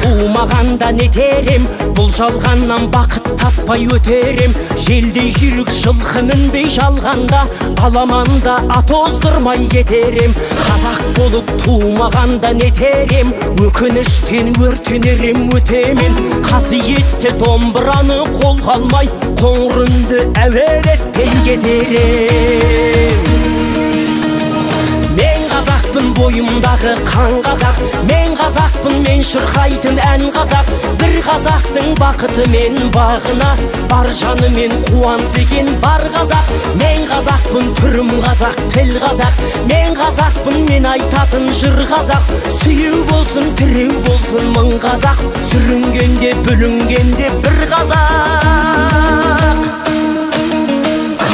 Туумаганда нетерем, бұл жалғаннан бақыт таппай өтерем. Желдей жүрік жылқы мінбей жалғанда, аламанда ат оздырмай кетерем. Қазақ болып туумаганда нетерем, өкініштен өртенерем өтемен. Қасиетті домбыраны қолға алмай, қоңыр үнді әуелеттен кетерем. Мен қазақпын, бойымдағы қан қазақ, мен қазақпын, мен шырқайтын ән қазақ. Бір қазақтың бақыты мен бағына, бар жаны мен қуанса екен бар қазақ. Мен қазақпын, түрім қазақ, тіл қазақ, мен қазақпын, мен айтатын жыр қазақ. Сүйеу болсын, тіреу болсын мың қазақ, сүрінгенде бүлінгенде бір қазақ.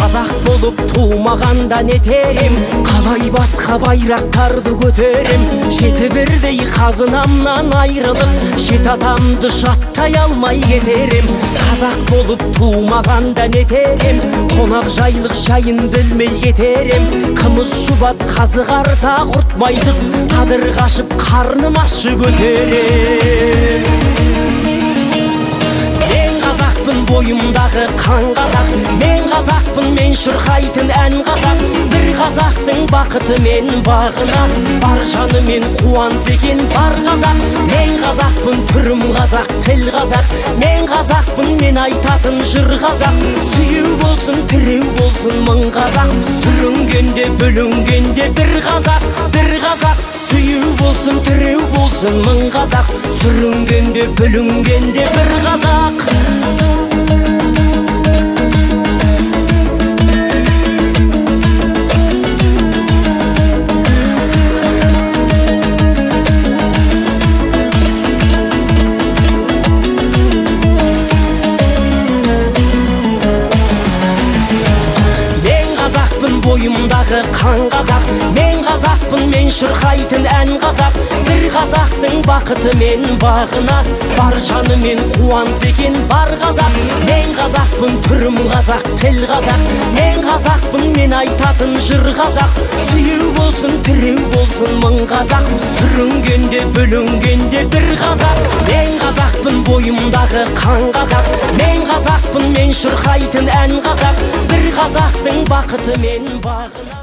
Қазақ болып туумаганда нетерем, қалай басқа байрақтарды көтерем. Жеті бірдей қазынамнан айрылып, жеті атамды жаттай алмай кетерем. Қазақ болып туумаганда нетерем, қонақ жайлық жайын білмей кетерем. Қымыз шұбат қазығарда құртмайсыз, қадыр қашып қарным ашып өтерем. Бойымдағы қан қазақ, мен қазақпын, мен шырқайтын ән қазақ. Бір қазақтың бақыты мен бағына, бар жаны мен қуанса екен бар қазақ. Мен қазақпын, түрім қазақ, тіл қазақ, мен қазақпын, мен айтатын жыр қазақ. Сүйеу болсын, тіреу болсын мың қазақ, сүрінгенде бүлінгенде бір қазақ, бір қазақ. Сүйеу болсын, тіреу болсын мың қазақ, сүрінгенде бүлінгенде бір қазақ. Бойымдағы қан қазақ, мен қазақпын, мен шырқайтын ән қазақ. Бір қазақтың бақыты мен бағына, бар жаны мен қуанса екен бар қазақ. Мен қазақпын, түрім қазақ, тіл қазақ, мен қазақпын, мен айтатын жыр қазақ. Сүйеу болсын, тіреу болсын мың қазақ, сүрінгенде бүлінгенде бір қазақ. Мен қазақпын, бойымдағы қан қазақ, мен қазақпын, мен шырқайтын ән қазақ. Бір қазақтың бақыты мен бағына.